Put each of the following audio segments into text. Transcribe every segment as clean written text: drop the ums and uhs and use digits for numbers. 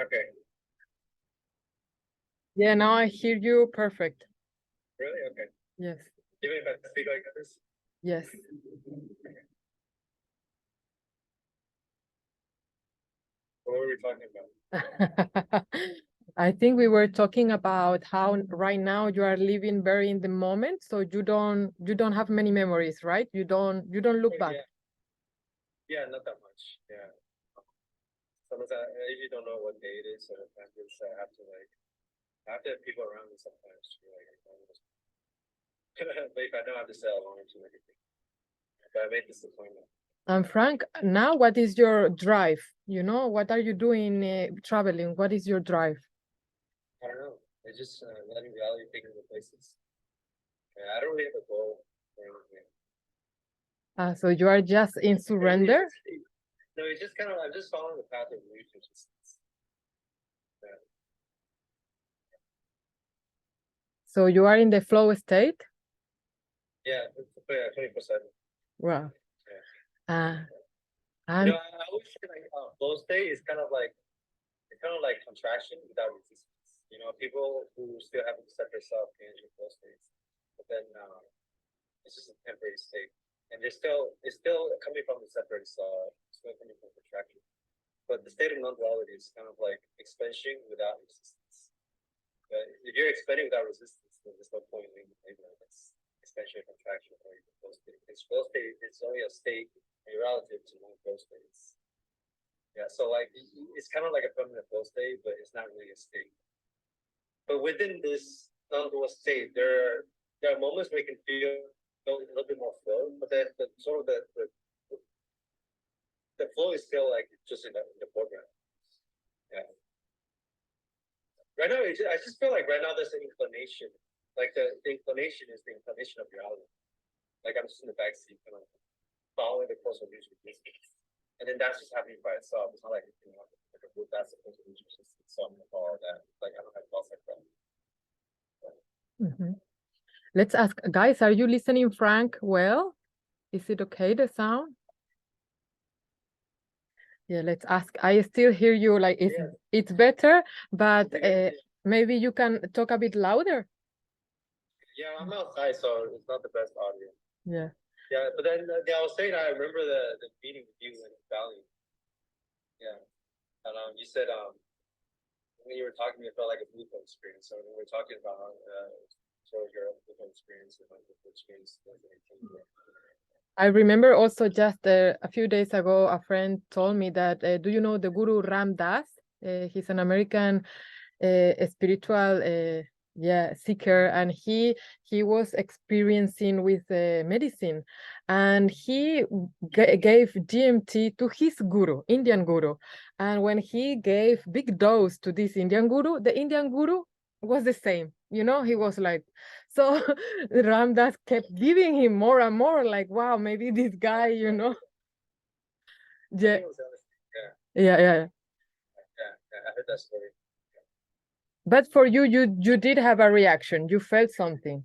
Okay. Yeah, now I hear you perfect. Really? Okay. Yes, Even if I speak like this? yes. What were we talking about? I think we were talking about how right now you are living very in the moment, so you don't have many memories, right? You don't look Oh, back. yeah. Yeah, not that much. Yeah. Sometimes I usually don't know what day it is, so I just I have to have people around me sometimes to be like, but if I don't have to say I want to make it. But I made this appointment. And Frank, now what is your drive? What are you doing traveling? What is your drive? I don't know. It's just letting reality take me to places. Yeah, I don't really have a goal or anything. So you are just in surrender? No, it's just kind of I'm just following the path of least resistance. Yeah. So you are in the flow state? Yeah, 24/7. Wow. Yeah. Uh, You and know, I always feel like flow state is kind of like contraction without resistance. You know, people who still haven't set themselves in flow states, but then it's just a temporary state, and it's still coming from the separate still coming from contraction. But the state of non-duality is kind of like expansion without resistance. But if you're expanding without resistance, then there's no point in labeling it's expansion or contraction or even flow state. Because flow state is only a state relative to non-flow states. Yeah, so like it's kind of like a permanent flow state, but it's not really a state. But within this non-dual state, there are moments where you can feel a little bit more flow, but then the flow is still like just in the foreground. Yeah. Right now, I just feel like right now there's an inclination. Like the inclination is the inclination of reality. Like I'm just in the backseat, kind of following the course of music, and then that's just happening by itself. It's not like like a group that's supposed to be just some all that. Like I don't have thoughts like that. mhm. Let's ask, guys, are you listening, Frank? Well, is it okay, the sound? Yeah, let's ask. I still hear you like it's better, but maybe you can talk a bit louder. Yeah, I'm outside, so it's not the best audio. Yeah. Yeah, but then I was saying I remember the meeting with you in Valley. Yeah, and you said when you were talking, it felt like a Blueco experience. So when we were talking about sort of your Blueco experience and like the experience. I remember also just a few days ago, a friend told me that, do you know the Guru Ram Dass? He's an American spiritual seeker, and he was experiencing with medicine, and he gave DMT to his guru, Indian guru, and when he gave big dose to this Indian guru, the Indian guru was the same. He was like, so Ram Dass kept giving him more and more, like, wow, maybe this guy, yeah, yeah, yeah. I heard that story. But for you, you did have a reaction. You felt something.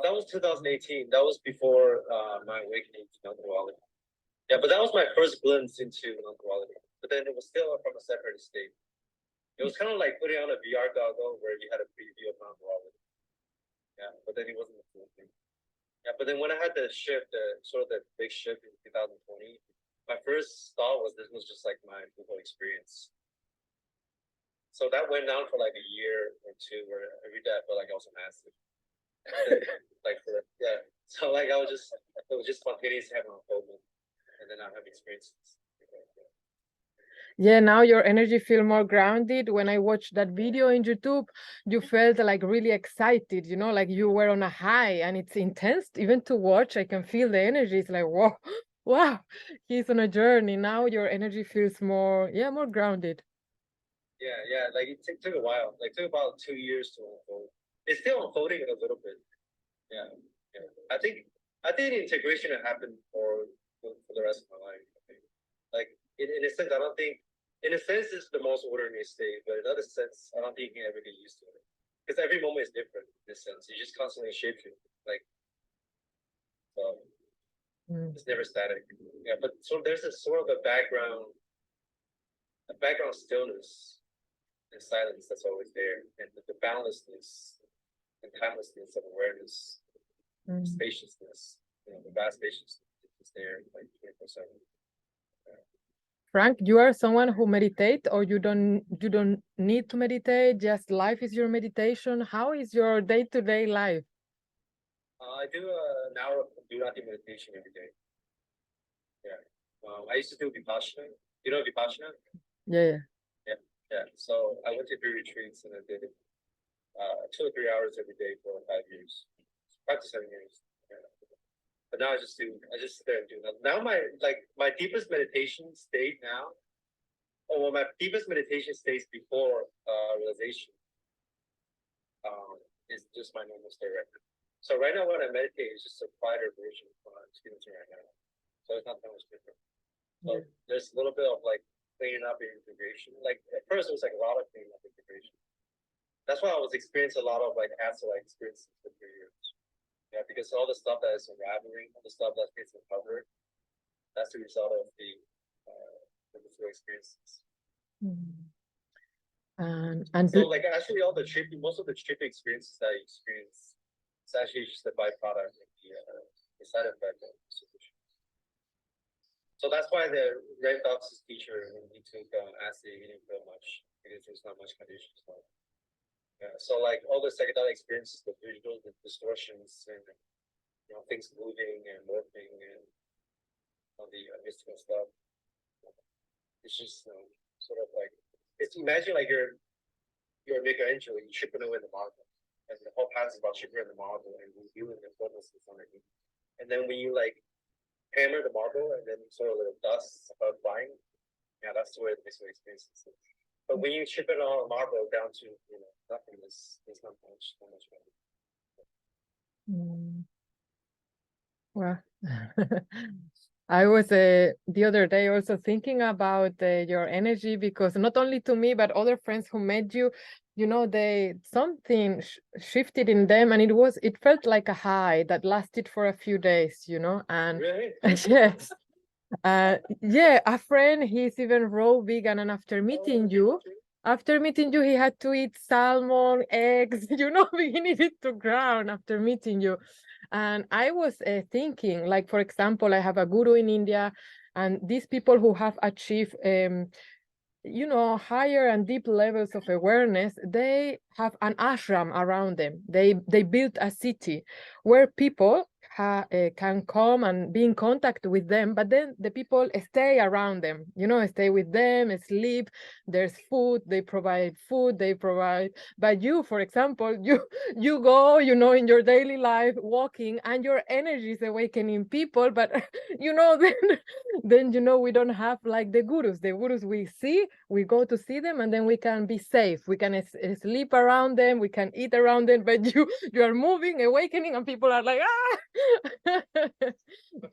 That was 2018. That was before my awakening to non-duality. Yeah, but that was my first glimpse into non-duality. But then it was still from a separate state. It was kind of like putting on a VR goggle where you had a preview of non-duality. Yeah, but then it wasn't the full thing. Yeah, but then when I had the shift, sort of the big shift in 2020, my first thought was this was just like my Google experience. So that went on for like a year or two, where every day I felt like I was a massive. Yeah. So like it was just spontaneous having an unfoldment, and then I have experiences. Yeah, now your energy feel more grounded. When I watched that video in YouTube, you felt like really excited, like you were on a high, and it's intense even to watch. I can feel the energy. It's like, whoa, wow, he's on a journey. Now your energy feels more grounded. Yeah. Like it took a while. Like it took about 2 years to unfold. It's still unfolding a little bit. Yeah. I think the integration will happen for the rest of my life. I think. Like in a sense, I don't think. In a sense, it's the most ordinary state, but in another sense, I don't think you can ever get used to it because every moment is different. In this sense, you just constantly shaping. Like, so it's never static. Yeah, but so there's a sort of a background stillness and silence that's always there, and the boundlessness and timelessness of awareness, spaciousness, the vast spaciousness is there like 24/7. Frank, you are someone who meditate, or you don't need to meditate, just life is your meditation. How is your day-to-day life? I do an hour of do nothing meditation every day. Yeah. I used to do Vipassana. You know Vipassana? Yeah. Yeah. So I went to 3 retreats and I did it 2 or 3 hours every day for 5 years, 5 to 7 years. Yeah. But now I just sit there and do nothing. Now my deepest meditation state now, or my deepest meditation states before realization, is just my normal state right now. So right now when I meditate, it's just a quieter version of what I'm experiencing right now. So it's not that much different. So there's a little bit of like cleaning up and integration. Like at first it was like a lot of cleaning up and integration. That's why I was experiencing a lot of like acid-like experiences for 3 years. Yeah, because all the stuff that is unraveling, all the stuff that gets uncovered, that's the result of the physical experiences. And so like actually all the most of the trip experiences that I experience, it's actually just a byproduct of the side effect of the solution. So that's why the Red Fox's teacher, when he took acid, he didn't feel much because there's not much conditions. Yeah, so like all the psychedelic experiences, the visuals, the distortions, and things moving and morphing, and all the mystical stuff. It's just sort of like imagine like you're Michelangelo, you're chipping away the marble, and the whole path is about chipping away the marble and revealing the formlessness underneath. And then when you like hammer the marble, and then sort of the dust start flying, yeah, that's the way the mystical experience is. But when you chip it all marble down to nothingness, there's not much better. Well, I was the other day also thinking about your energy, because not only to me but other friends who met you, something shifted in them, and it felt like a high that lasted for a few days, and really? yes. Yeah, a friend, he's even raw vegan, and after meeting you, he had to eat salmon, eggs, he needed to ground after meeting you. And I was thinking, like, for example, I have a guru in India, and these people who have achieved higher and deep levels of awareness, they have an ashram around them. They built a city where people can come and be in contact with them, but then the people stay around them, stay with them, sleep, there's food, they provide, but you, for example, you go, in your daily life walking, and your energy is awakening people, but then we don't have like the gurus we go to see them, and then we can be safe, we can sleep around them, we can eat around them, but you are moving, awakening, and people are like, ah. But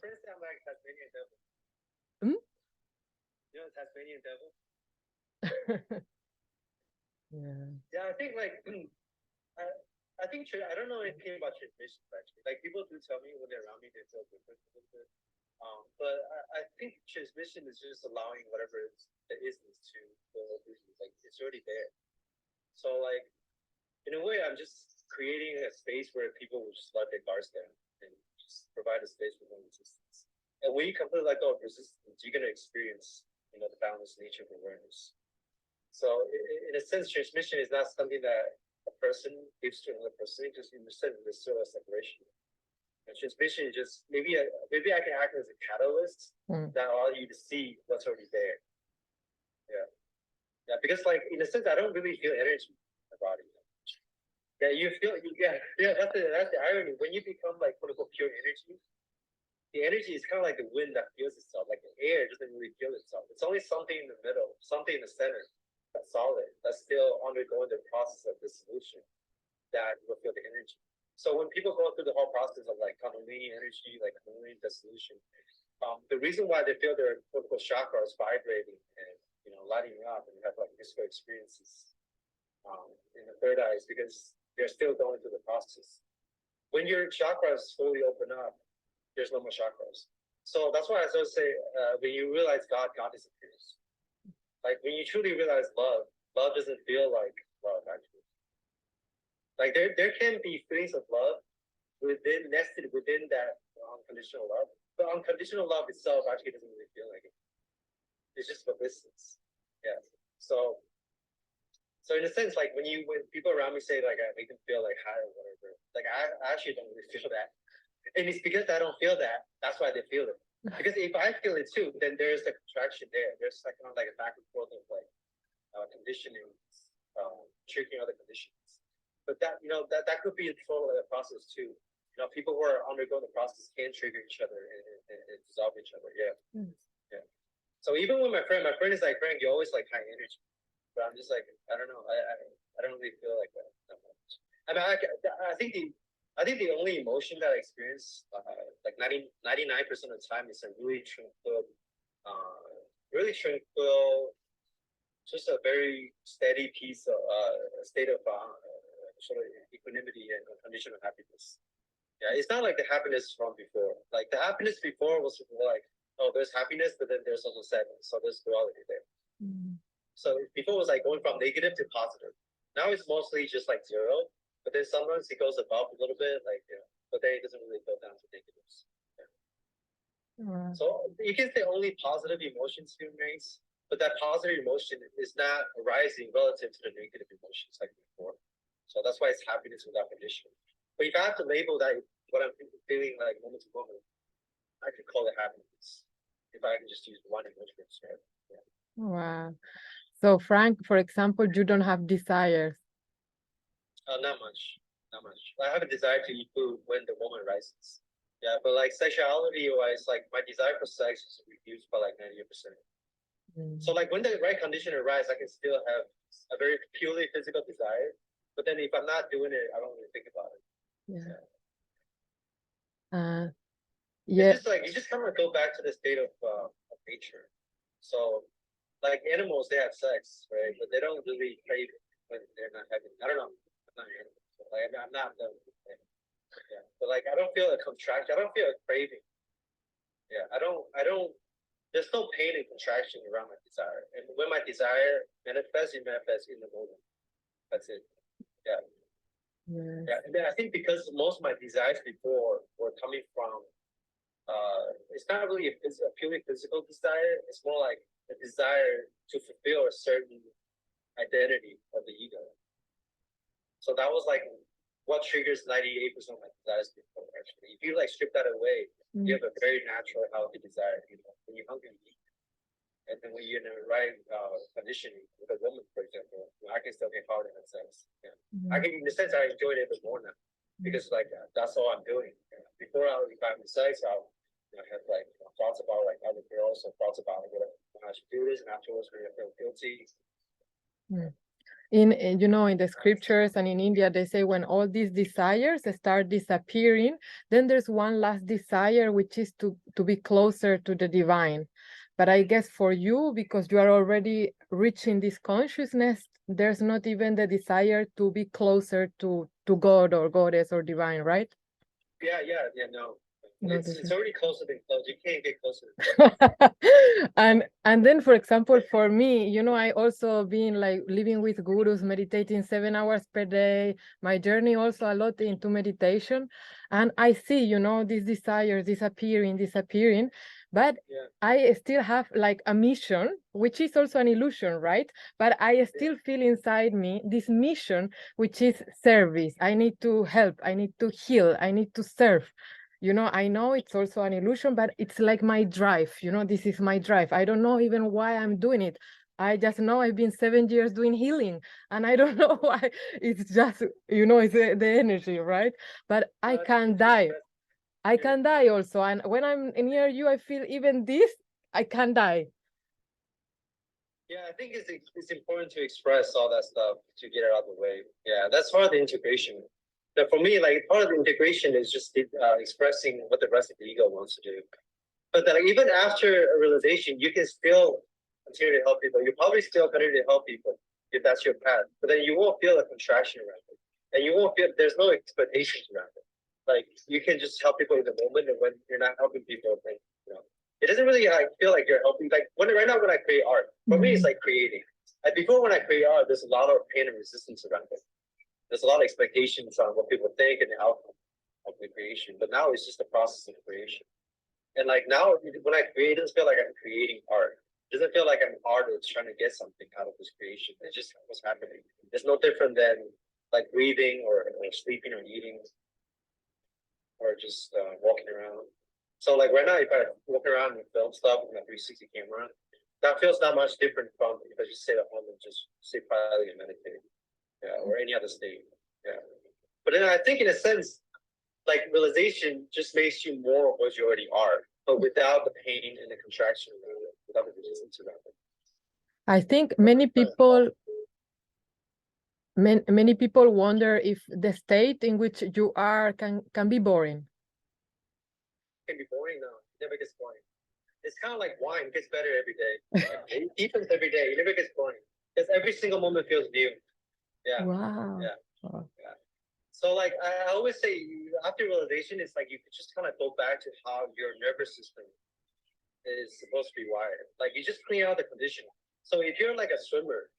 for instance, I'm like Tasmanian devil. You know Tasmanian devil? Yeah, I think like I think I don't know anything about transmission actually. Like people do tell me when they're around me, they feel different a little bit. But I think transmission is just allowing whatever the isness to go through you. Like it's already there. So like in a way, I'm just creating a space where people will just let their guards down and just provide a space for no resistance. And when you completely let go of resistance, you're gonna experience, the boundless nature of awareness. So in a sense, transmission is not something that a person gives to another person. Just in the sense, there's still a separation. And transmission is just maybe I can act as a catalyst that allow you to see what's already there. Yeah, because like in a sense, I don't really feel energy in my body. Yeah, you feel. That's the irony. When you become like quote unquote pure energy, the energy is kind of like the wind that feels itself. Like the air doesn't really feel itself. It's only something in the middle, something in the center, that's solid, that's still undergoing the process of dissolution, that will feel the energy. So when people go through the whole process of like Kundalini energy, like Kundalini dissolution, the reason why they feel their quote unquote chakras vibrating and lighting up and have like mystical experiences in the third eye is because they're still going through the process. When your chakras fully open up, there's no more chakras. So that's why I always say, when you realize God disappears. Like when you truly realize love doesn't feel like love actually. Like there can be feelings of love nested within that unconditional love, but unconditional love itself actually doesn't really feel like it. It's just for distance. Yeah. So in a sense, like when people around me say like I make them feel like high or whatever, like I actually don't really feel that. And it's because I don't feel that, that's why they feel it. Because if I feel it too, then there's a contraction there. There's like kind of like a back and forth of like conditioning, tricking other conditions. But that that could be a total process too. People who are undergoing the process can trigger each other and dissolve each other. Yeah. Yeah. So even with my friend is like, Frank, you're always like high energy. But I'm just like, I don't know. I don't really feel like that much. I mean, I think the only emotion that I experience, like 99% of the time, is a really tranquil, just a very steady piece of state of sort of equanimity and condition of happiness. Yeah, it's not like the happiness from before. Like the happiness before was like, oh, there's happiness, but then there's also sadness. So there's duality there. So before it was like going from negative to positive. Now it's mostly just like zero, but then sometimes it goes above a little bit, like but then it doesn't really go down to negatives. Yeah. So you can say only positive emotions experience, but that positive emotion is not arising relative to the negative emotions like before. So that's why it's happiness without condition. But if I have to label that what I'm feeling like moment to moment, I could call it happiness. If I can just use one emotion instead. Yeah. Wow. So Frank, for example, you don't have desires. Not much. I have a desire to eat food when the moment rises. Yeah, but like sexuality wise, like my desire for sex is reduced by like 90%. So like when the right condition arises, I can still have a very purely physical desire. But then if I'm not doing it, I don't really think about it. Yeah. It's just like you just kind of go back to the state of nature. So like animals, they have sex, right? But they don't really crave it when they're not having. I don't know. I'm not an animal. So like I'm not them. Yeah. But like I don't feel a contraction. I don't feel a craving. Yeah. I don't. There's no pain and contraction around my desire. And when my desire manifests, it manifests in the moment. That's it. Yeah. Yeah. And then I think because most of my desires before were coming from it's not really a purely physical desire. It's more like a desire to fulfill a certain identity of the ego. So that was like what triggers 98% of my desires before, actually. If you like strip that away, you have a very natural, healthy desire. When you're hungry, you eat. And then when you're in the right conditioning with a woman, for example, I can still get hard and have sex. Yeah. I can, in the sense, I enjoy it a bit more now because like that's all I'm doing. Before if I'm in sex, I have like thoughts about like other girls or thoughts about like when I should do this, and afterwards when I feel guilty. In in the scriptures and in India, they say when all these desires start disappearing, then there's one last desire, which is to be closer to the divine. But I guess for you, because you are already reaching this consciousness, there's not even the desire to be closer to God or goddess or divine, right? Yeah, no. It's already closer than close. You can't get closer. and then, for example, for me, I also been like living with gurus, meditating 7 hours per day. My journey also a lot into meditation, and I see, these desires disappearing, but I still have like a mission, which is also an illusion, right? But I still feel inside me this mission, which is service. I need to help. I need to heal. I need to serve. I know it's also an illusion, but it's like my drive. This is my drive. I don't know even why I'm doing it. I just know I've been 7 years doing healing, and I don't know why. It's just, it's the energy, right? But I can die. I can die also. And when I'm near you, I feel even this, I can die. Yeah, I think it's important to express all that stuff to get it out of the way. Yeah, that's part of the integration. But for me, like part of the integration is just expressing what the rest of the ego wants to do. But then, like, even after a realization, you can still continue to help people. You probably still continue to help people if that's your path. But then you won't feel a contraction around it, and you won't feel there's no expectations around it. Like you can just help people in the moment, and when you're not helping people, like it doesn't really feel like you're helping. Like right now when I create art, for me it's like creating. Like before when I create art, there's a lot of pain and resistance around it. There's a lot of expectations on what people think and the outcome of the creation. But now it's just the process of creation. And like now when I create, it doesn't feel like I'm creating art. It doesn't feel like I'm an artist trying to get something out of this creation. It's just what's happening. It's no different than like breathing or sleeping or eating or just walking around. So like right now, if I walk around and film stuff with my 360 camera, that feels not much different from if I just sit at home and just sit quietly and meditate, yeah, or any other state, yeah. But then I think in a sense, like realization just makes you more of what you already are, but without the pain and the contraction, without the resistance around it. I think many people many people wonder if the state in which you are can be boring. It can be boring now. It never gets boring. It's kind of like wine, it gets better every day. It deepens every day. It never gets boring. Because every single moment feels new. Yeah. Wow. Yeah. Wow. Yeah. So like I always say after realization, it's like you could just kind of go back to how your nervous system is supposed to be wired. Like you just clean out the conditioning. So if you're like a swimmer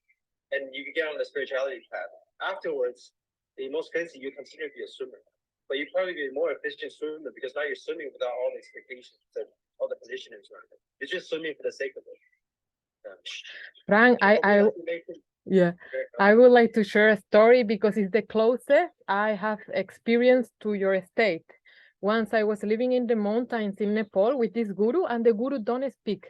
and you get on the spirituality path, afterwards, the most fancy you continue to be a swimmer. But you probably be a more efficient swimmer because now you're swimming without all the expectations and all the conditionings around it. You're just swimming for the sake of it. Yeah. Frank, yeah, I would like to share a story because it's the closest I have experienced to your state. Once I was living in the mountains in Nepal with this guru, and the guru don't speak.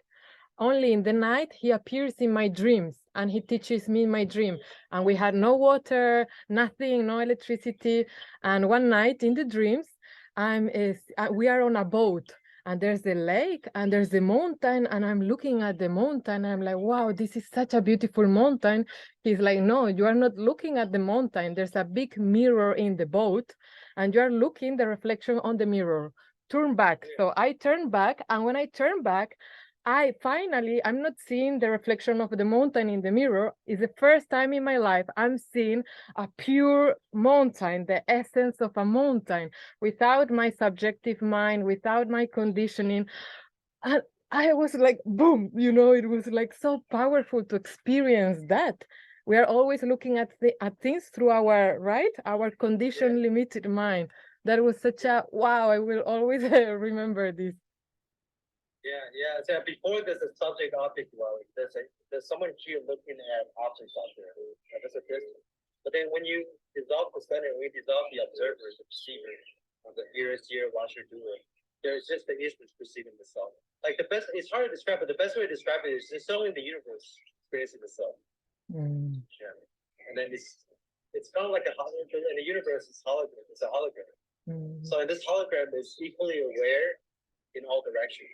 Only in the night he appears in my dreams and he teaches me in my dream. And we had no water, nothing, no electricity. And one night in the dreams, we are on a boat. And there's the lake and there's the mountain, and I'm looking at the mountain. And I'm like, wow, this is such a beautiful mountain. He's like, no, you are not looking at the mountain. There's a big mirror in the boat, and you are looking the reflection on the mirror. Turn back. So I turn back, and when I turn back, I'm not seeing the reflection of the mountain in the mirror. It's the first time in my life I'm seeing a pure mountain, the essence of a mountain, without my subjective mind, without my conditioning. And I was like, boom, it was like so powerful to experience that. We are always looking at things through our conditioned, limited mind. That was such a wow. I will always remember this. Yeah. So before there's a subject object duality, there's someone here looking at objects out there. There's a distance. But then when you dissolve the center, when you dissolve the observer, the perceiver, the ear, watcher, doer, there's just the instance perceiving the self. Like it's hard to describe, but the best way to describe it is it's only the universe experiencing the self. Mm. Yeah. And then it's kind of like a hologram, and the universe is hologram. It's a hologram. Mm. So this hologram is equally aware in all directions.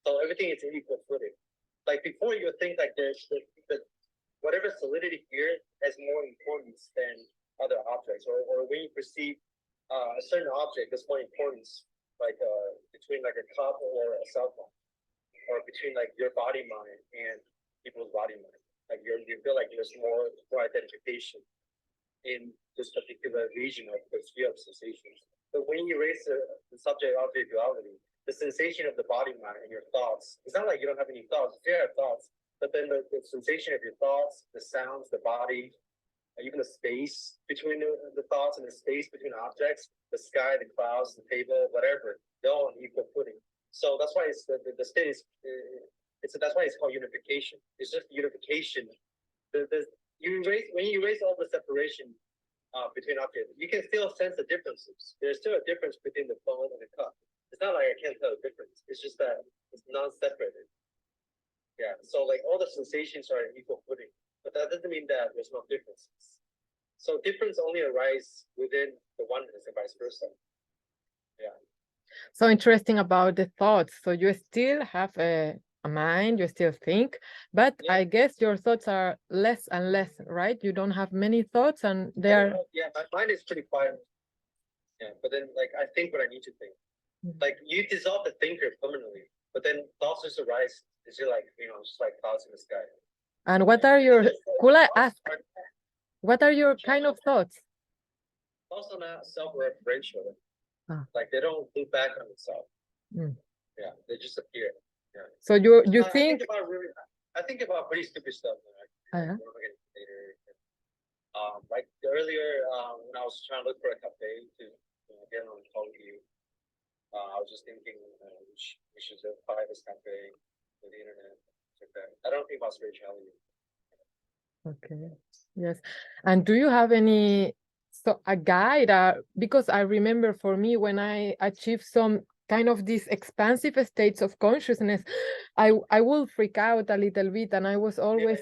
So everything is in equal footing. Like before, you would think like there's whatever solidity here has more importance than other objects, or when you perceive a certain object, there's more importance, like between like a cup or a cell phone, or between like your body mind and people's body mind. Like you feel like there's more identification in this particular region of the sphere of sensations. But when you raise the subject object duality, the sensation of the body mind and your thoughts, it's not like you don't have any thoughts, you have thoughts, but then the sensation of your thoughts, the sounds, the body, even the space between the thoughts and the space between objects, the sky, the clouds, the table, whatever, they're all on equal footing. So that's why it's the state is, that's why it's called unification. It's just unification. When you erase all the separation between objects, you can still sense the differences. There's still a difference between the phone and the cup. It's not like I can't tell the difference. It's just that it's non-separated. Yeah. So like all the sensations are in equal footing, but that doesn't mean that there's no differences. So difference only arises within the oneness and vice versa. Yeah. So interesting about the thoughts. So you still have a mind, you still think, but yeah. I guess your thoughts are less and less, right? You don't have many thoughts, and they are. Yeah, my mind is pretty quiet. Yeah, but then like I think what I need to think. Like you dissolve the thinker permanently, but then thoughts just arise. It's just like just like clouds in the sky. And what are your? Could I ask? What are your kind of thoughts? Thoughts are not self-referential. Like they don't look back on themselves. Yeah, they just appear. Yeah. So you think? I think about pretty stupid stuff. Uh-huh. later. Like earlier, when I was trying to look for a cafe to get on call with you, I was just thinking we should just buy this cafe with the internet. Like that. I don't think about spirituality. Okay. Yes. And do you have any a guide? Because I remember for me when I achieved some kind of these expansive states of consciousness, I will freak out a little bit, and I was always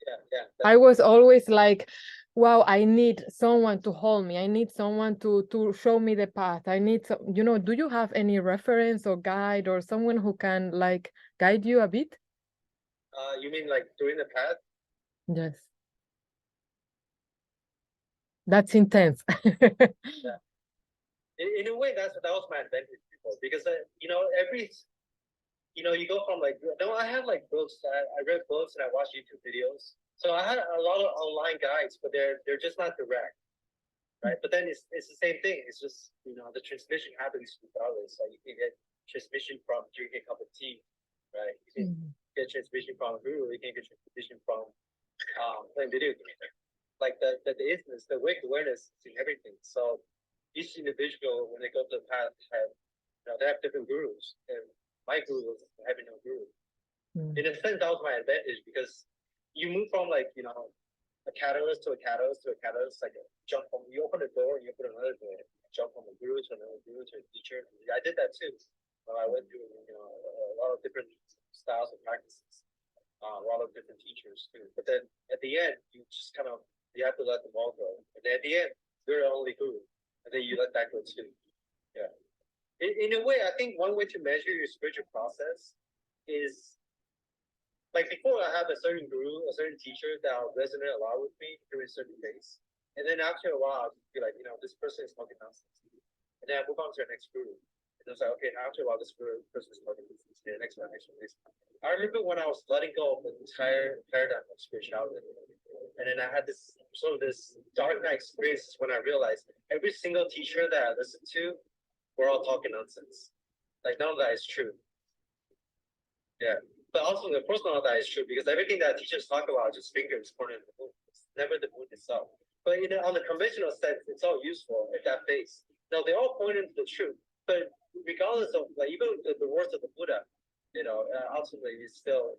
Yeah. I was always like, wow, I need someone to hold me. I need someone to show me the path. I need some, do you have any reference or guide or someone who can like guide you a bit? You mean like during the path? Yes. That's intense. Yeah. In a way, that was my advantage before because you go from like I had like books. I read books and I watched YouTube videos. So I had a lot of online guides, but they're just not direct, right? But then it's the same thing. It's just the transmission happens regardless. Like you can get transmission from drinking a cup of tea, right? You can get transmission from a guru. You can get transmission from playing video games. Like the isness, the awake awareness is in everything. So each individual, when they go to the path, they have different gurus. And my guru was having no guru. In a sense, that was my advantage because you move from like a catalyst to a catalyst to a catalyst, like you open a door and you open another door, jump from a guru to another guru to a teacher. I did that too. I went through a lot of different styles of practices, a lot of different teachers too. But then at the end, you just you have to let them all go. And then at the end, you're the only guru, and then you let that go too. Yeah. In a way, I think one way to measure your spiritual process is like before I have a certain guru, a certain teacher that will resonate a lot with me during certain days. And then after a while, I'll be like, this person is talking nonsense. And then I move on to the next guru. And it's like, okay, after a while, this person is talking nonsense. The next one, next one, next one. I remember when I was letting go of the entire paradigm of spirituality. And then I had this dark night experience when I realized every single teacher that I listened to were all talking nonsense. Like none of that is true. Yeah. But also, of course, none of that is true because everything that teachers talk about is just fingers pointing at the moon. It's never the moon itself. But on the conventional sense, it's all useful at that phase. Now they all point into the truth, but regardless of like even the words of the Buddha, ultimately it's still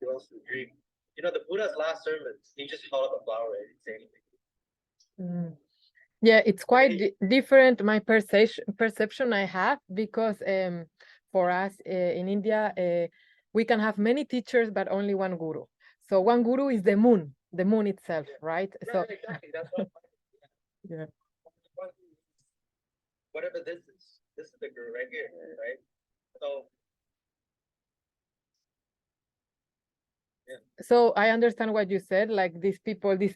belongs to the dream. The Buddha's last sermon, he just held up a flower and didn't say anything. Yeah, it's quite different. My perception I have because for us in India, we can have many teachers, but only one guru. So one guru is the moon itself, right? So exactly. That's what. Yeah. Whatever this is the guru right here, right? So. So I understand what you said, like these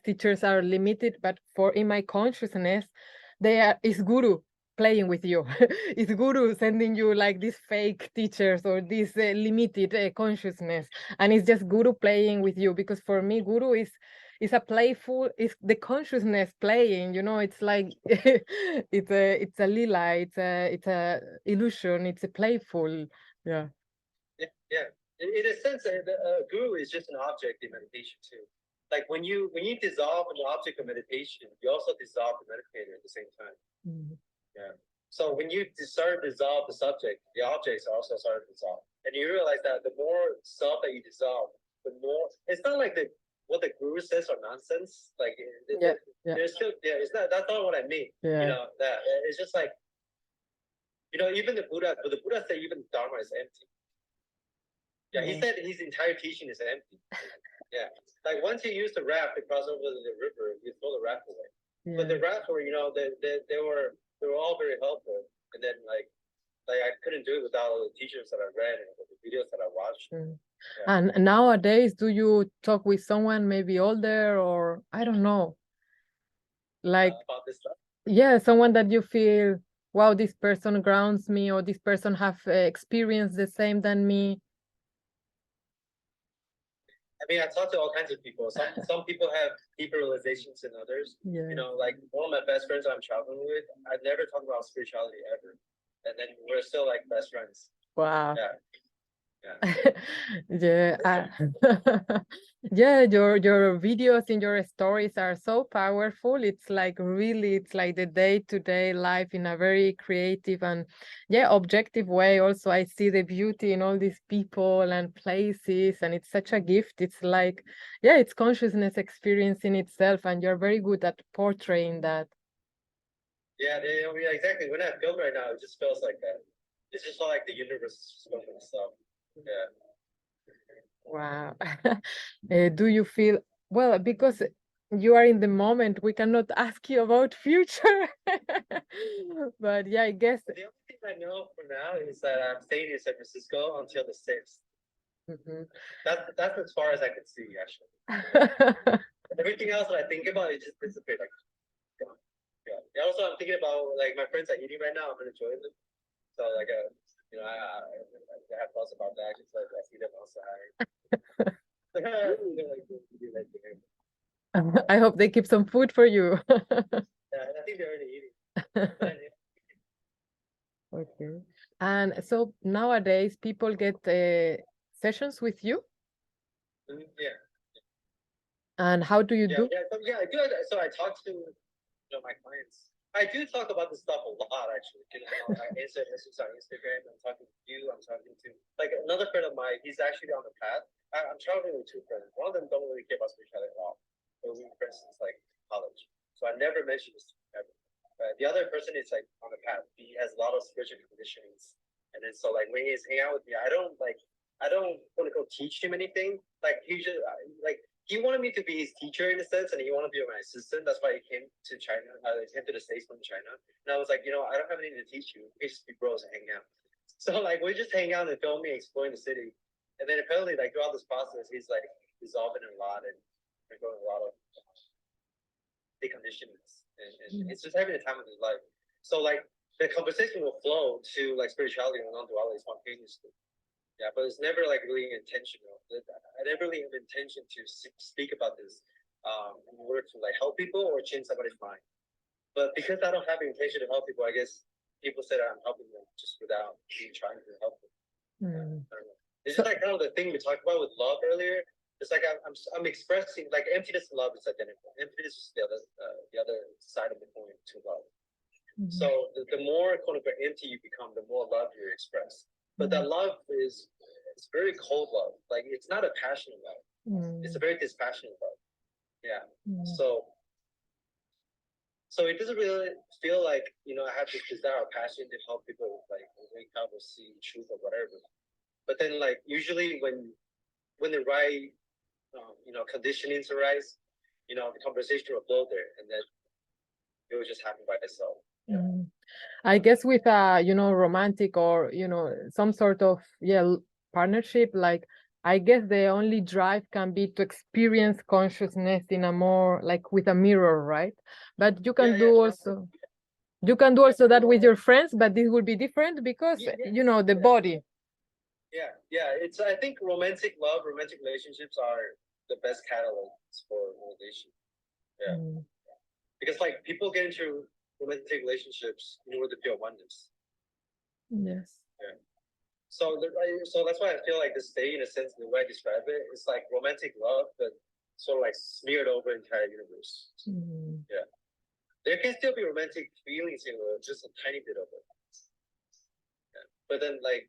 teachers are limited, but in my consciousness, is guru playing with you. It's guru sending you like these fake teachers or this limited consciousness. And it's just guru playing with you because for me, guru is a playful, it's the consciousness playing, it's like, it's a lila, it's a illusion, it's a playful, yeah. Yeah. In a sense, a guru is just an object in meditation too. Like when you dissolve an object of meditation, you also dissolve the meditator at the same time. Yeah. So when you start to dissolve the subject, the objects also start to dissolve, and you realize that the more self that you dissolve, the more it's not like what the guru says are nonsense. Like there's still it's not. That's not what I mean. Yeah. That it's just like even the Buddha said even the Dharma is empty. Yeah, he said his entire teaching is empty. Yeah, like once you use the raft to cross over the river, you throw the raft away. Yeah. But the rafts were, they were all very helpful. And then like I couldn't do it without all the teachers that I read and the videos that I watched. Yeah. And nowadays, do you talk with someone maybe older or I don't know, like about this stuff? Yeah, someone that you feel, wow, this person grounds me, or this person have experienced the same than me. I mean, I talk to all kinds of people. Some people have deeper realizations than others. Yeah. Like one of my best friends I'm traveling with, I've never talked about spirituality ever, and then we're still like best friends. Wow. Yeah. Yeah, yeah, your videos and your stories are so powerful. It's like really, it's like the day-to-day life in a very creative and yeah, objective way. Also, I see the beauty in all these people and places, and it's such a gift. It's like, yeah, it's consciousness experience in itself, and you're very good at portraying that. Yeah, exactly. When I film right now, it just feels like that. It's just like the universe is just filming stuff. Yeah. Wow. Do you feel well because you are in the moment, we cannot ask you about future. But yeah, I guess. The only thing I know for now is that I'm staying in San Francisco until the 6th. Mhm. That's as far as I can see, actually. Everything else that I think about, it just disappeared. Like, gone. Yeah. Also, I'm thinking about like my friends are eating right now. I'm gonna join them. So like, I have thoughts about that. Just like I see them outside. I hope they keep some food for you. Yeah, I think they're already eating. Okay. And so nowadays people get sessions with you, Yeah, and how do you yeah, do? yeah. I do. So I talk to my clients. I do talk about this stuff a lot, actually. I answer messages on Instagram. I'm talking to you. I'm talking to like another friend of mine. He's actually on the path. I'm traveling with two friends. One of them don't really care about spirituality at all. But we've been friends since like college. So I never mentioned this to him ever. The other person is like on the path. He has a lot of spiritual conditionings. And then so like when he's hanging out with me, I don't want to go teach him anything. Like he just like he wanted me to be his teacher in a sense, and he wanted to be my assistant. That's why he came to China. He came to the States from China, and I was like, I don't have anything to teach you. We just be bros and hang out. So like we just hang out and filming, exploring the city, and then apparently like throughout this process, he's like dissolving a lot and going a lot of deconditionings, and it's just having a time of his life. So like the conversation will flow to like spirituality and non-duality spontaneously. Yeah, but it's never like really intentional. I never really have intention to speak about this in order to like help people or change somebody's mind. But because I don't have the intention to help people, I guess people say that I'm helping them just without me trying to help them. Mm. I don't know. It's just like kind of the thing we talked about with love earlier. It's like I'm expressing like emptiness and love is identical. Emptiness is the other side of the coin to love. So the more quote unquote empty you become, the more love you express. But that love it's very cold love. Like it's not a passionate love. It's a very dispassionate love. Yeah. So it doesn't really feel like I have this desire or passion to help people like wake up or see truth or whatever. But then like usually when the right conditionings arise, the conversation will flow there, and then it will just happen by itself. Yeah. I guess with a romantic or some sort of partnership, like I guess the only drive can be to experience consciousness in a more like with a mirror, right? But you can do also that with your friends, but this will be different because the body. Yeah. It's I think romantic relationships are the best catalysts for relation. Yeah. Because like people get into romantic relationships in order to feel oneness. Yes. Yeah. So that's why I feel like this day, in a sense, the way I describe it, it's like romantic love, but sort of like smeared over the entire universe. Yeah. There can still be romantic feelings in it, just a tiny bit of it. Yeah. But then there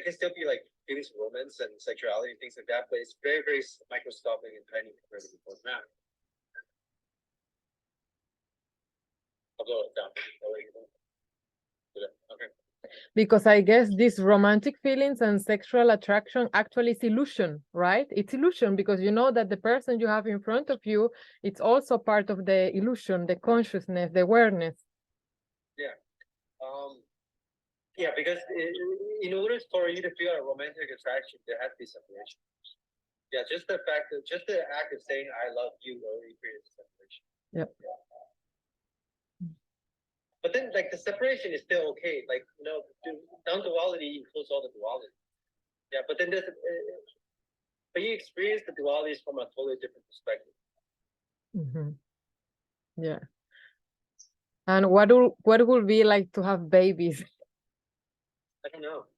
can still be like feelings of romance and sexuality and things like that, but it's very, very microscopic and tiny compared to before now. I'll blow it down. Okay. Because I guess these romantic feelings and sexual attraction actually is illusion, right? It's illusion because you know that the person you have in front of you, it's also part of the illusion, the consciousness, the awareness. Yeah. Yeah, because in order for you to feel a romantic attraction, there has to be separation. Yeah, just the act of saying "I love you" already creates separation. Yep. Yeah. But then, like the separation is still okay. Like non-duality includes all the duality. Yeah, but then but you experience the dualities from a totally different perspective. Yeah. And what will be like to have babies? I don't know.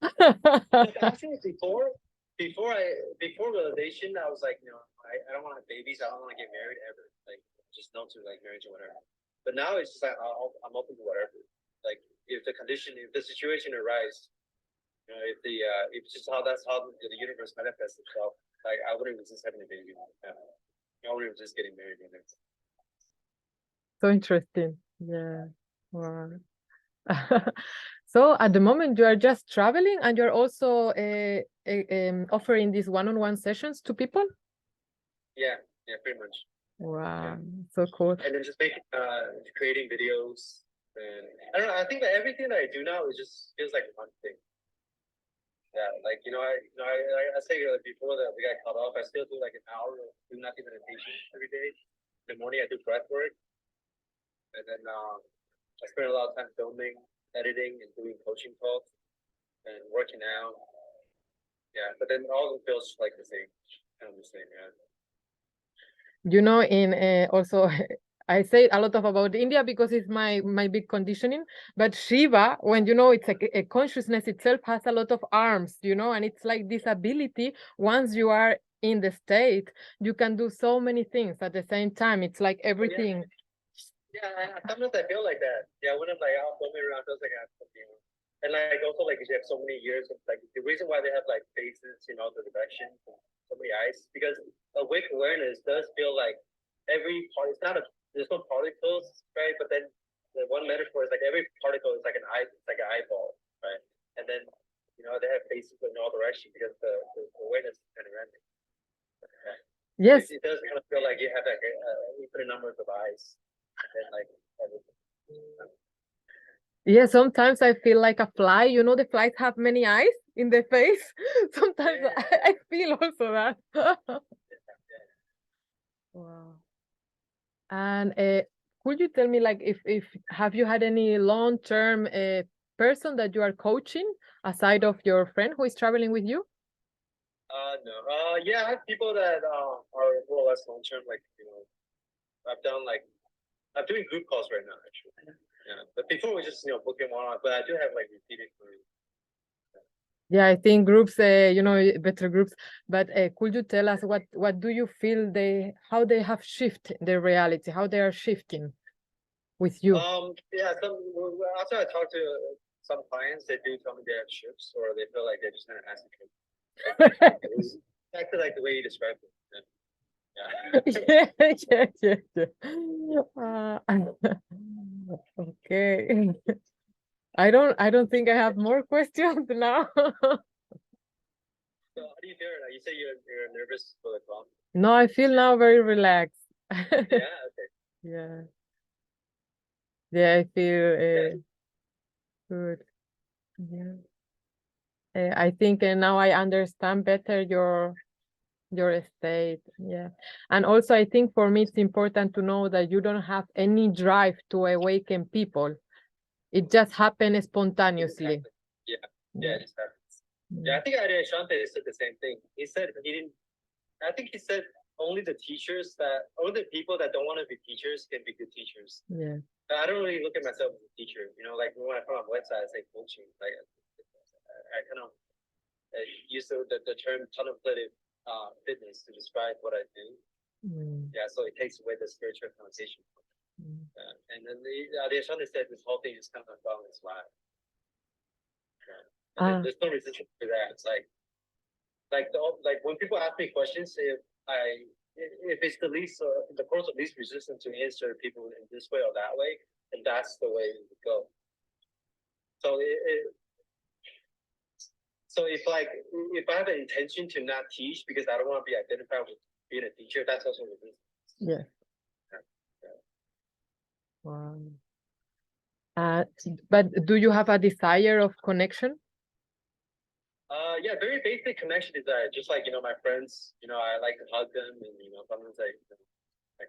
Like, actually, before realization, I was like, I don't want to have babies. I don't want to get married ever. Like, just no to like marriage or whatever. But now it's just like I'm open to whatever. Like, if the situation arises, if just that's how the universe manifests itself. Like, I wouldn't resist having a baby. I wouldn't resist getting married. So interesting. Yeah. Wow. So at the moment you are just traveling and you're also offering these one-on-one sessions to people? Yeah, pretty much. Wow, so cool. And then just creating videos, and I don't know. I think that everything that I do now is just feels like one thing. Yeah, like I say before that we got cut off. I still do like an hour of do nothing meditation every day. In the morning I do breath work, and then I spend a lot of time filming, editing, and doing coaching calls and working out. Yeah, but then all of it feels like the same, kind of the same. Yeah. You know, in also I say a lot of about India because it's my big conditioning, but Shiva, when you know it's a consciousness itself has a lot of arms, you know, and it's like this ability once you are in the state, you can do so many things at the same time. It's like everything. Yeah, sometimes I feel like that. Yeah, when I'm like out roaming around, feels like I have something. And like also like you have so many years of like the reason why they have like faces, the direction, so many eyes, because awake awareness does feel like every part. It's not a there's no particles, right? But then the one metaphor is like every particle is like an eye, it's like an eyeball, right? And then they have faces in all direction because the awareness is panoramic. Right? Yes. It does kind of feel like you have like infinite numbers of eyes. And like everything. Yeah, sometimes I feel like a fly. You know, the flies have many eyes in the face. Sometimes I feel also that. Wow. And could you tell me, like, if have you had any long-term person that you are coaching aside of your friend who is traveling with you? No. Yeah, I have people that are more or less long term. Like I've done like I'm doing group calls right now actually. Yeah, but before we just booking one on. But I do have like repeated groups. Yeah, I think groups, better groups. But could you tell us what do you feel how they have shifted their reality, how they are shifting with you? Yeah. After I talk to some clients, they do tell me they have shifts, or they feel like they're just kind of asking. Exactly like the way you described it. Yeah, yeah. Okay. I don't think I have more questions now. So how do you feel? You say you're nervous for the call. No, I feel now very relaxed. Yeah. Okay. Yeah. Yeah, I feel good. Yeah. I think now I understand better your state. Yeah. And also I think for me it's important to know that you don't have any drive to awaken people. It just happens spontaneously. Exactly. Yeah, it just happens. Yeah, Yeah. I think Adi Shante said the same thing. He said he didn't. I think he said only the people that don't want to be teachers can be good teachers. Yeah. I don't really look at myself as a teacher. Like when I come on the website, I say coaching. Like I kind of use the term contemplative fitness to describe what I do. Yeah, so it takes away the spiritual connotation. And then the Ashante said this whole thing is kind of fell in his lap. And there's no resistance to that. It's like when people ask me questions, if it's the least the course of least resistance to answer people in this way or that way, then that's the way to go. So if I have an intention to not teach because I don't want to be identified with being a teacher, that's also resistance. Yeah. Wow. But do you have a desire of connection? Yeah, very basic connection desire. Just like my friends, I like to hug them, and sometimes I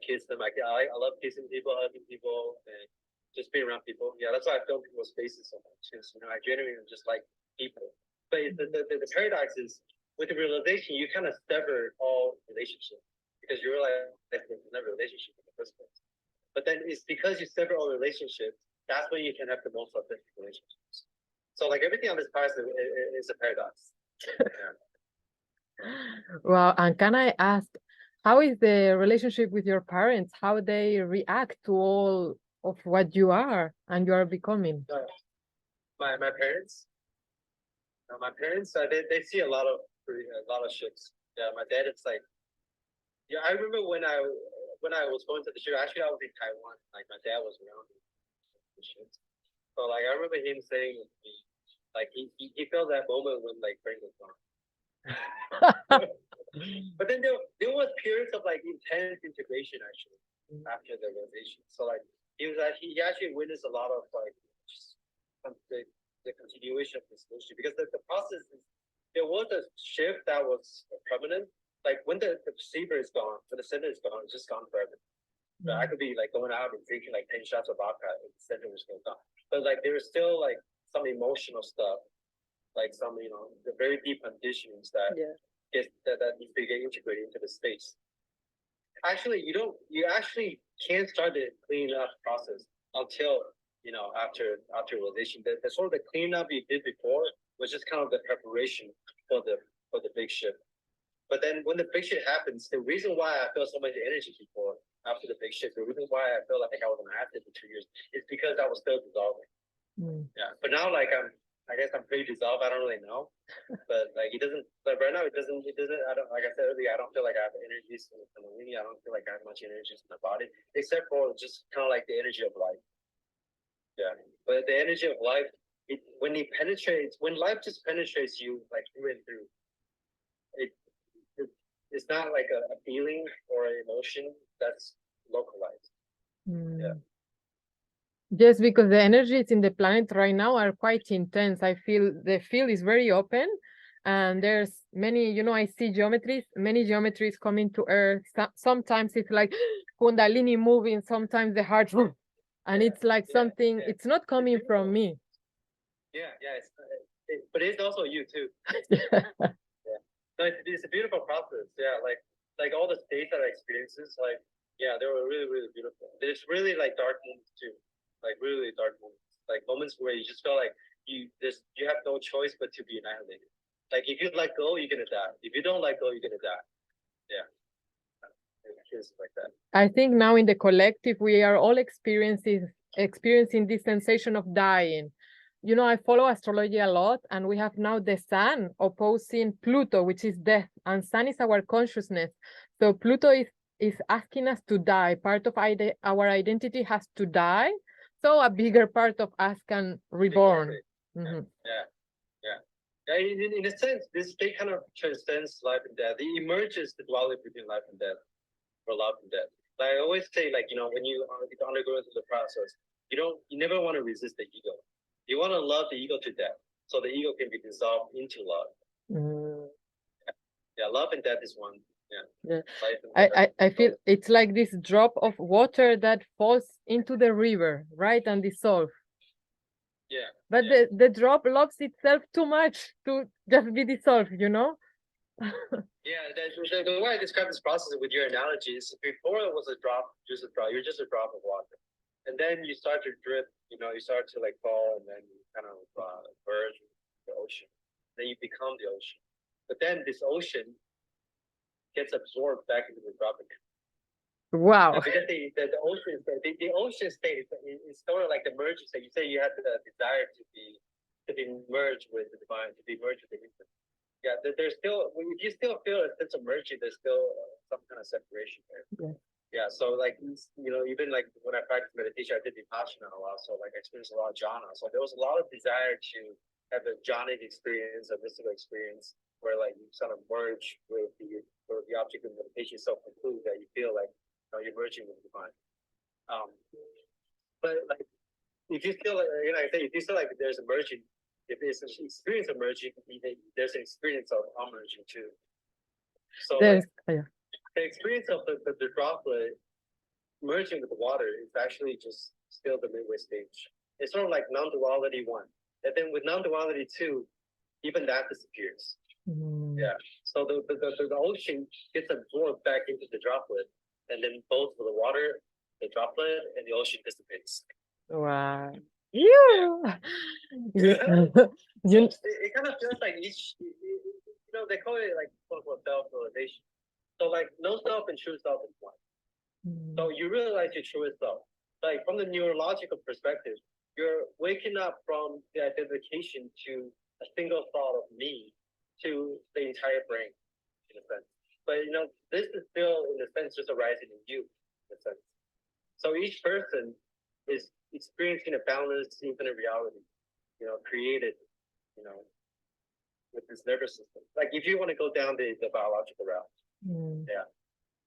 kiss them. I love kissing people, hugging people, and just being around people. Yeah, that's why I film people's faces so much. Because I genuinely just like people. But the paradox is with the realization, you kind of sever all relationship because you realize that there's never a relationship in the first place. But then it's because you sever all relationships, that's when you can have the most authentic relationships. So like everything on this path is a paradox. Well, and can I ask, how is the relationship with your parents? How they react to all of what you are and you are becoming? My parents, they see a lot of ships. Yeah, my dad is like, yeah, I remember when I was going to the ship. Actually, I was in Taiwan. Like my dad was around the ships. So like I remember him saying, like he felt that moment when like Frank was gone. But then there was periods of like intense integration actually after the realization. So like he actually witnessed a lot of like just the continuation of this solution because the process is there was a shift that was permanent. Like when the receiver is gone, when the center is gone, it's just gone forever. But I could be like going out and drinking like 10 shots of vodka and the center was still gone. But like there was still like some emotional stuff, like some, you know, the very deep conditions that that needs to get integrated into the space. Actually, you actually can't start the cleanup process until, you know, after realization. The sort of the cleanup you did before was just kind of the preparation for the big shift. But then when the big shift happens, the reason why I felt so much energy before after the big shift, the reason why I felt like I was an active for 2 years is because I was still dissolving. Yeah, but now like I guess I'm pretty dissolved. I don't really know, but like it doesn't. But right now it doesn't. I don't. Like I said earlier, I don't feel like I have energy in the Kundalini. I don't feel like I have much energy in my body, except for just kind of like the energy of life. Yeah, but the energy of life, when life just penetrates you like through and through, it's not like a feeling or an emotion that's localized. Yeah. Yes, because the energies in the planet right now are quite intense. I feel the field is very open and there's many, you know, I see many geometries coming to Earth. Sometimes it's like Kundalini moving, sometimes the heart, and it's like something, it's not coming from me. Yeah, but it's also you too. No, it's a beautiful process. Yeah, like all the states that I experiences, like yeah, they were really, really beautiful. There's really like dark moments too, like really dark moments, like moments where you just feel like you have no choice but to be annihilated. Like if you let go, you're gonna die. If you don't let go, you're gonna die. Yeah, it's like that. I think now in the collective we are all experiencing this sensation of dying. You know, I follow astrology a lot, and we have now the sun opposing Pluto, which is death, and sun is our consciousness. So Pluto is asking us to die. Part of our identity has to die, so a bigger part of us can reborn. Exactly. Yeah. In a sense, this state kind of transcends life and death. It emerges the duality between life and death, or love and death. Like I always say, like, you know, when you undergo through the process, you never want to resist the ego. You want to love the ego to death, so the ego can be dissolved into love. Yeah, love and death is one. Yeah. I feel it's like this drop of water that falls into the river, right, and dissolves. Yeah. But the drop loves itself too much to just be dissolved, you know? Yeah, the way I describe this process with your analogy is before it was a drop, you're just a drop of water. And then you start to drip, you know, you start to like fall and then you kind of merge with the ocean. Then you become the ocean. But then this ocean gets absorbed back into the drop again. Wow. Because the ocean state is sort of like the merge state. You say you had the desire to be merged with the divine, to be merged with the infinite. Yeah, there's still, if you still feel a sense of merging, there's still some kind of separation there. Yeah, so like, you know, even like when I practiced meditation, I did Vipassana a lot, so like I experienced a lot of jhana. So there was a lot of desire to have a jhanic experience, a mystical experience, where like you sort of merge with the object of meditation so complete that you feel like, you know, you're merging with the divine. But like, if you feel like, you know, I think if you feel like there's a merging, if there's an experience of merging, there's an experience of unmerging too. So like, the experience of the droplet merging with the water is actually just still the midway stage. It's sort of like non-duality 1. And then with non-duality 2, even that disappears. Yeah. So the ocean gets absorbed back into the droplet, and then both the water, the droplet, and the ocean dissipates. Wow. You. Yeah. You. It kind of feels like each, you know, they call it like quote unquote self-realization. So like no self and true self is one. So you realize your truest self. Like from the neurological perspective, you're waking up from the identification to a single thought of me to the entire brain, in a sense. But you know, this is still in a sense just arising in you, in a sense. So each person is experiencing a boundless infinite reality, you know, created, you know, with this nervous system. Like if you want to go down the biological route. Mm. Yeah.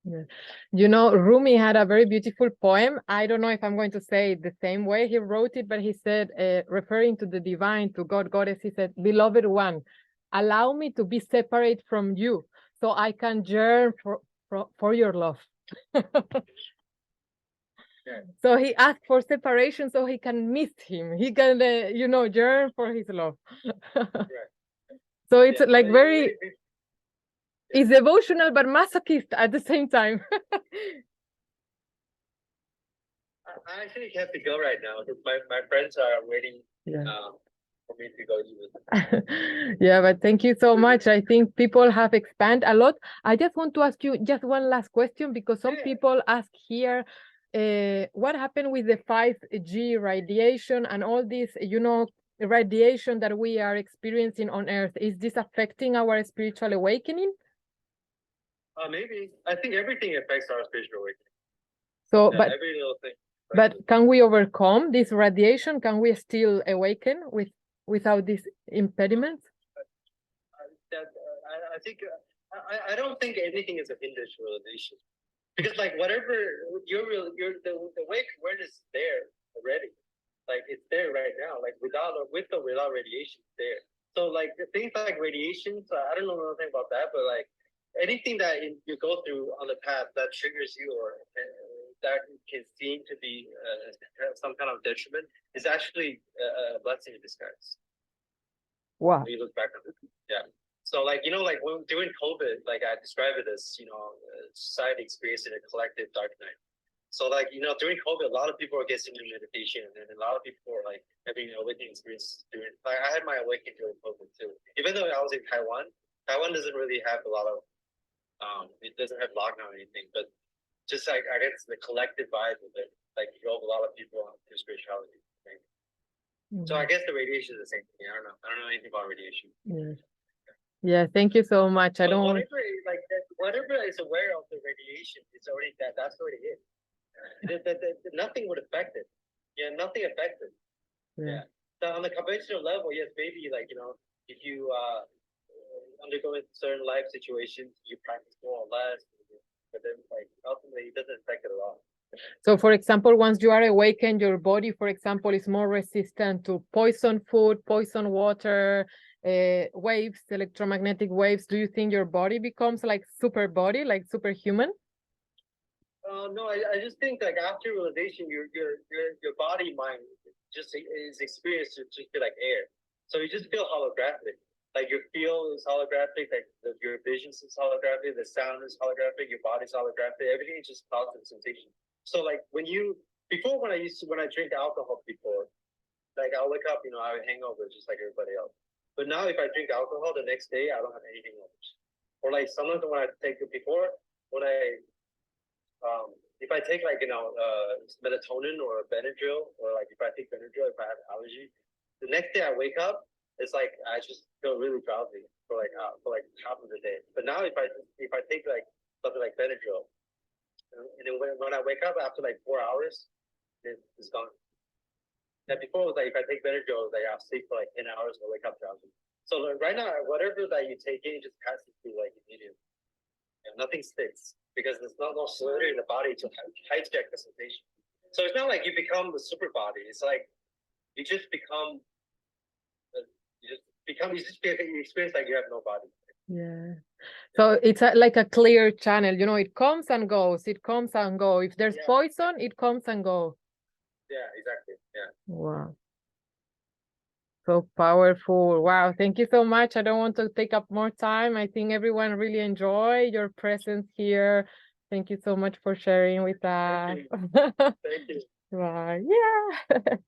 Yeah. You know, Rumi had a very beautiful poem. I don't know if I'm going to say it the same way he wrote it, but he said, referring to the divine, to God, Goddess, he said, "Beloved one, allow me to be separate from you so I can yearn for your love." Yeah. So he asked for separation so he can miss him. He can, you know, yearn for his love. Right. So it's Yeah, like so very, it's devotional but masochist at the same time. I actually have to go right now because my friends are waiting Yeah. for me to go eat with them. Yeah, but thank you so much. I think people have expanded a lot. I just want to ask you just one last question because some Yeah. people ask here, what happened with the 5G radiation and all this, you know, radiation that we are experiencing on Earth? Is this affecting our spiritual awakening? Maybe. I think everything affects our spiritual awakening. So, Yeah, but every little thing. but can we overcome this radiation? Can we still awaken without these impediments? I think I don't think anything is a hindrance to realization because like whatever the wake awareness is there already, like it's there right now, like without or with or without radiation, it's there. So like the things like radiation, so I don't know nothing about that, but like anything that you go through on the path that triggers you or that can seem to be some kind of detriment is actually a blessing in disguise. Wow. When you look back on it, yeah. So like you know, like when during COVID, like I describe it as you know, society experiencing a collective dark night. So like you know, during COVID, a lot of people are getting into meditation, and a lot of people are like having awakening experiences during. Like I had my awakening during COVID too. Even though I was in Taiwan, Taiwan doesn't really have a lot of it doesn't have lockdown or anything, but just like I guess the collective vibe of it, like drove a lot of people to spirituality. Right? So I guess the radiation is the same thing. I don't know. I don't know anything about radiation. Yes. Yeah, thank you so much. I But don't want whatever like that, whatever is aware of the radiation, it's already that's already it. Nothing would affect it. Yeah, nothing affected. yeah. So on the conventional level, yes, maybe like you know, if you undergo certain life situations, you practice more or less, but then like ultimately it doesn't affect it at all. So for example, once you are awakened, your body, for example, is more resistant to poison food, poison water, waves, electromagnetic waves. Do you think your body becomes like super body, like superhuman? No, I just think like after realization, your body mind just is experienced to just be like air. So you just feel holographic. Like your feel is holographic, like your vision is holographic, the sound is holographic, your body's holographic, everything is just positive sensation. So like when I drink alcohol before, like I'll wake up, you know, I have hangover just like everybody else. But now if I drink alcohol the next day, I don't have any hangovers. Or like sometimes when I take it before, when if I take like melatonin or Benadryl, or like if I take Benadryl if I have allergy, the next day I wake up, it's like I just feel really drowsy for like half of the day. But now if I take like something like Benadryl, and then when I wake up after like 4 hours, it's gone. Now before it was like if I take Benadryl, like I'll sleep for like 10 hours and wake up drowsy. So like, right now, whatever that you take in, just passes through like immediately. Nothing sticks because there's not no solidity in the body to hijack the sensation. So it's not like you become the super body. It's like you just become, you experience like you have no body. Yeah. So it's like a clear channel, you know, it comes and goes, it comes and goes. If there's poison, it comes and goes. Yeah, exactly. Yeah. Wow. So powerful. Wow. Thank you so much. I don't want to take up more time. I think everyone really enjoy your presence here. Thank you so much for sharing with us. Thank you. Thank you. Right. Yeah.